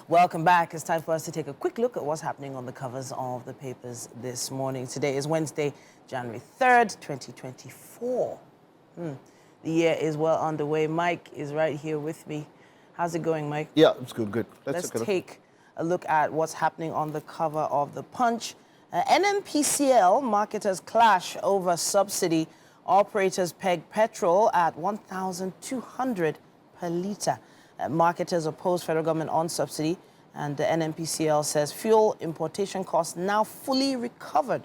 Welcome back. It's time for us to take a quick look at what's happening on the covers of the papers this morning. Today is Wednesday, January 3rd, 2024. The year is well underway. Mike is right here with me. How's it going, Mike? Yeah, it's good. Let's take a look at what's happening on the cover of the Punch. NNPCL marketers clash over subsidy. Operators peg petrol at 1,200 per litre. Marketers oppose federal government on subsidy, and the NNPCL says fuel importation costs now fully recovered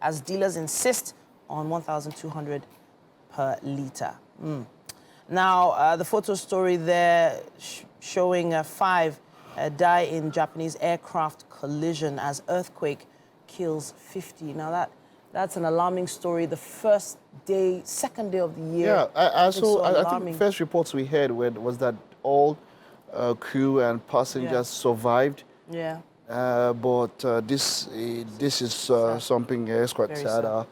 as dealers insist on 1,200 per litre. Now, the photo story there showing 5 die in Japanese aircraft collision as earthquake kills 50. Now, that's an alarming story. The second day of the year. Yeah, I think first reports we heard was that all crew and passengers survived. Yeah. But this is something else quite sad.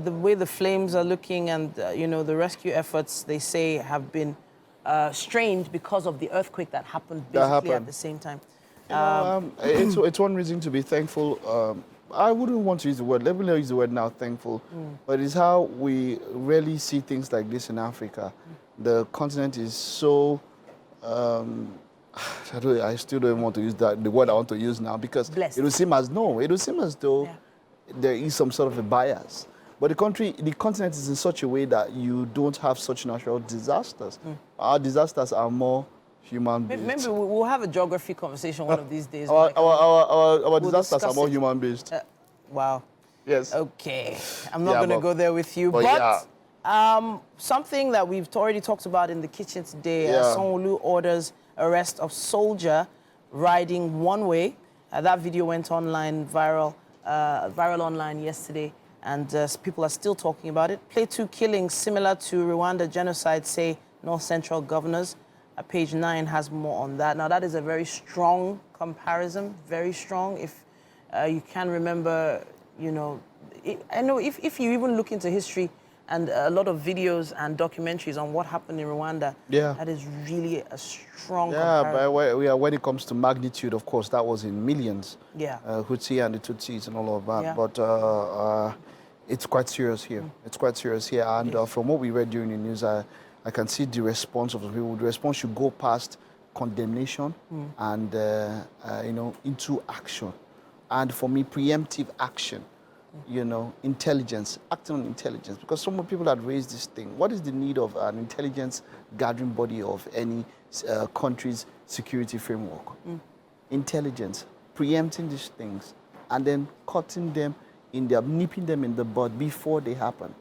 The way the flames are looking and, the rescue efforts, they say, have been strained because of the earthquake that happened basically at the same time. It's one reason to be thankful. I wouldn't want to use the word, let me not use the word now, thankful, but it's how we rarely see things like this in Africa. The continent is so, I still don't want to use the word I want to use now, because blessed. It would seem as though there is some sort of a bias. But the continent is in such a way that you don't have such natural disasters. Our disasters are more human-based. Maybe we'll have a geography conversation one of these days. Our disasters are more human-based. Wow. Yes. Okay. I'm not going to go there with you. But something that we've already talked about in the kitchen today, Sanwo-Olu orders arrest of soldier riding one way. That video went online, viral online yesterday, and people are still talking about it. Plateau killings similar to Rwanda genocide, say North Central governors. Page 9 has more on that. Now, that is a very strong comparison, very strong. If you can remember, I know if you even look into history and a lot of videos and documentaries on what happened in Rwanda, that is really a strong comparison. But when it comes to magnitude, of course, that was in millions. Yeah. Hutu and the Tutsis and all of that. Yeah. But it's quite serious here. It's quite serious here. And from what we read during the news, I can see the response of the people. The response should go past condemnation and, into action. And for me, preemptive action, intelligence, acting on intelligence. Because some people had raised this thing. What is the need of an intelligence gathering body of any country's security framework? Intelligence, preempting these things, and then cutting them nipping them in the bud before they happen.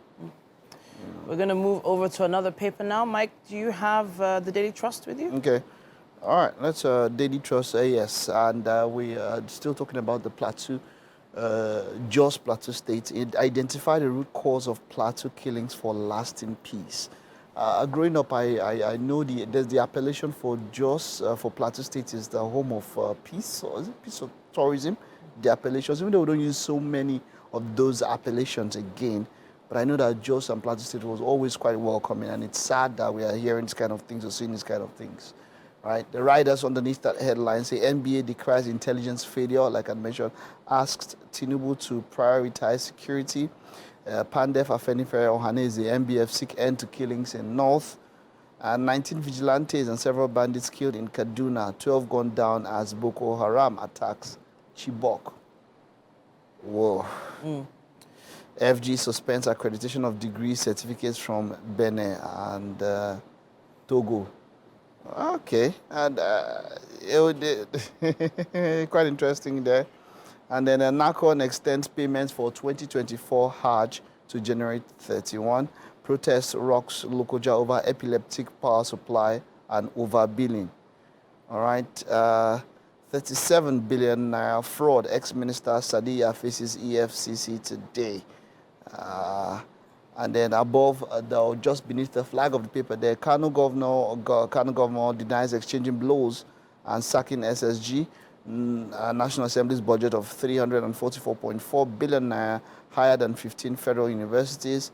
We're going to move over to another paper now. Mike, do you have the Daily Trust with you? Okay. All right, let's Daily Trust, yes. And we are still talking about the Plateau, Jos Plateau State. It identified the root cause of Plateau killings for lasting peace. Growing up, I know there's the appellation for Jos, for Plateau State is the home of peace, or is it peace of tourism? The appellations, even though we don't use so many of those appellations again, but I know that Jos and Plateau State was always quite welcoming, and it's sad that we are hearing these kind of things or seeing these kind of things, right? The writers underneath that headline say NBA decries intelligence failure, like I mentioned, asked Tinubu to prioritize security. Pandef Afenifere Ohaneze, MBF seek end to killings in North. 19 vigilantes and several bandits killed in Kaduna, 12 gunned down as Boko Haram attacks Chibok. Whoa. FG suspends accreditation of degree certificates from Benin and Togo. Okay, and quite interesting there. And then NACON extends payments for 2024 Hajj to January 31. Protest rocks Lokoja over epileptic power supply and overbilling. All right. 37 billion naira fraud. Ex-Minister Sadiya faces EFCC today. And then above, just beneath the flag of the paper there, Kano governor denies exchanging blows and sacking SSG. National Assembly's budget of 344.4 billion naira, higher than 15 federal universities.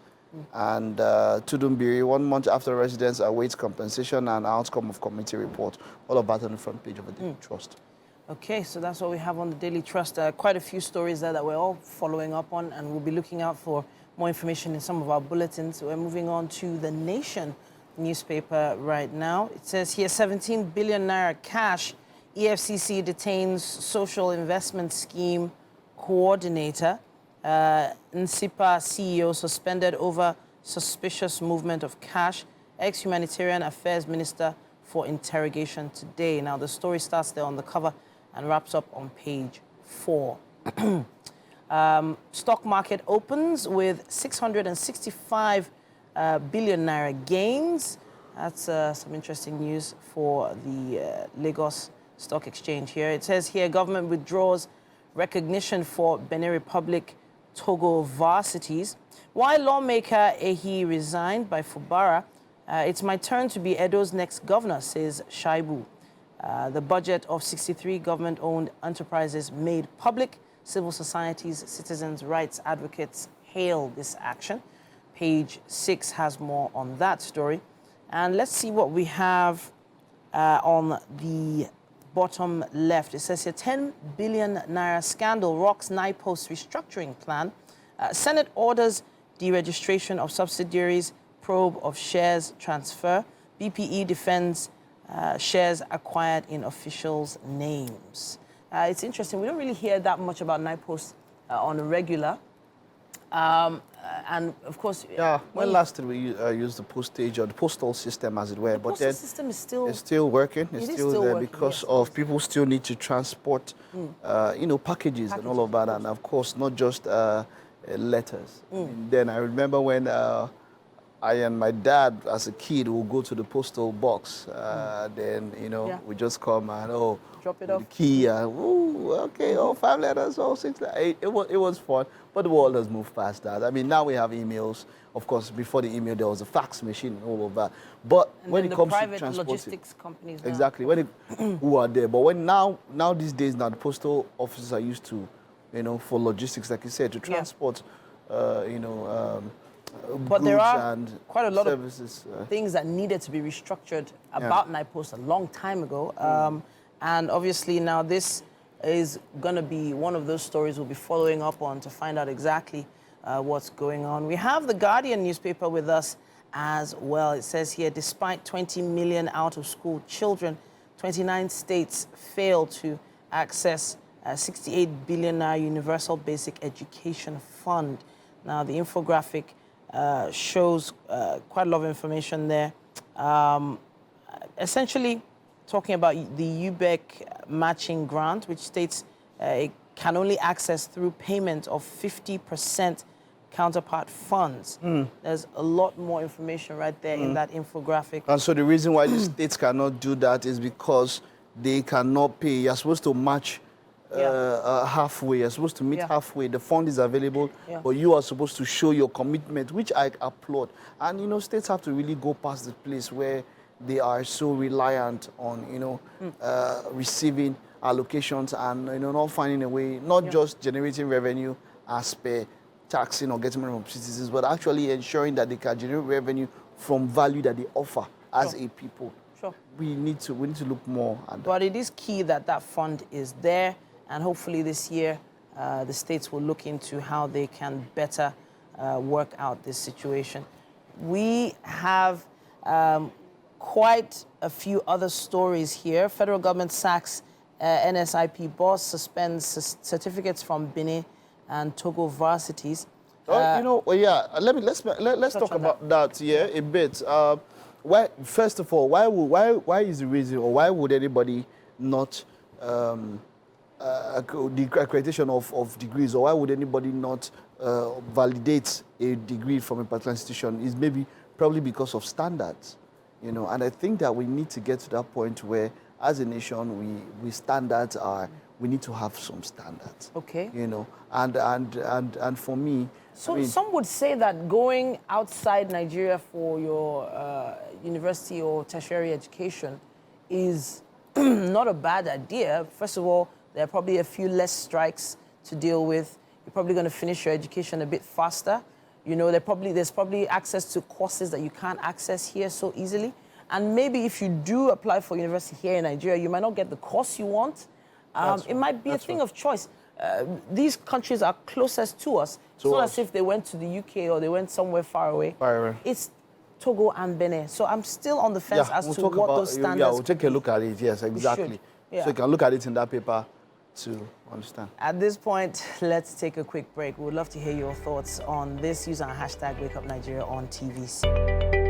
And Tudumbiri, 1 month after residents await compensation and outcome of committee report. All of that on the front page of the Daily Trust. Okay, so that's what we have on the Daily Trust. Quite a few stories there that we're all following up on, and we'll be looking out for more information in some of our bulletins. We're moving on to the Nation newspaper right now. It says here 17 billion naira cash. EFCC detains social investment scheme coordinator. NSIPA CEO suspended over suspicious movement of cash. Ex-humanitarian affairs minister for interrogation today. Now, the story starts there on the cover and wraps up on page 4. Stock market opens with 665 billion naira gains. That's some interesting news for the Lagos Stock Exchange here. It says here government withdraws recognition for Benin Republic Togo varsities. Why lawmaker Ehi resigned by Fubara? It's my turn to be Edo's next governor, says Shaibu. The budget of 63 government-owned enterprises made public. Civil societies, citizens' rights advocates hail this action. Page 6 has more on that story. And let's see what we have on the bottom left. It says here 10 billion naira scandal rocks NIPOS restructuring plan. Senate orders deregistration of subsidiaries, probe of shares transfer. BPE defends shares acquired in officials' names. It's interesting. We don't really hear that much about NIPOS on a regular. And of course, yeah. When last did we use the postage or the postal system, as it were? The but postal then system is still it's still working. It's It is still still there working, because yes, of people still need to transport, packages and all of that, and of course not just letters. Then I remember when I and my dad, as a kid, would go to the postal box. Then we just come and drop it with off. the key and okay, 5 letters, 6 letters. It was fun, but the world has moved past that. I mean, now we have emails. Of course, before the email, there was a fax machine and all of that. But And when then it the comes to private transporting, logistics companies now. exactly, who are there. But when now these days, now the postal offices are used to, for logistics, like you said, to transport, But there goods are and quite a lot services. of things that needed to be restructured about NIPOS a long time ago. And obviously now this is going to be one of those stories we'll be following up on to find out exactly what's going on. We have the Guardian newspaper with us as well. It says here, despite 20 million out-of-school children, 29 states fail to access 68 billion naira Universal Basic Education Fund. Now, the infographic shows quite a lot of information there. Essentially, talking about the UBEC matching grant, which states it can only access through payment of 50% counterpart funds. There's a lot more information right there in that infographic. And so the reason why the states cannot do that is because they cannot pay. You're supposed to match halfway. You're supposed to meet halfway. The fund is available, but you are supposed to show your commitment, which I applaud. And, states have to really go past the place where they are so reliant on, receiving allocations and, not finding a way, not just generating revenue as per taxing or getting money from citizens, but actually ensuring that they can generate revenue from value that they offer as a people. We need to look more at that. But it is key that that fund is there, and hopefully this year the states will look into how they can better work out this situation. We have quite a few other stories here. Federal government sacks NSIP boss, suspends certificates from Benin and Togo varsities. Let's talk about that a bit. Why, first of all, why is the reason, or why would anybody not the accreditation of degrees, or why would anybody not validate a degree from a particular institution? Is probably because of standards, and I think that we need to get to that point where, as a nation, we need to have some standards. Okay. And for me, so some would say that going outside Nigeria for your university or tertiary education is not a bad idea. First of all, there are probably a few less strikes to deal with. You're probably going to finish your education a bit faster. There's probably access to courses that you can't access here so easily. And maybe if you do apply for university here in Nigeria, you might not get the course you want. It might be a thing of choice. These countries are closest to us. It's not as if they went to the UK or they went somewhere far away. It's Togo and Benin. So I'm still on the fence as to what those standards. Yeah, we'll take a look at it. Yes, exactly. Yeah. So you can look at it in that paper to understand. At this point, let's take a quick break. We would love to hear your thoughts on this. Use our hashtag WakeUpNigeria on TVC.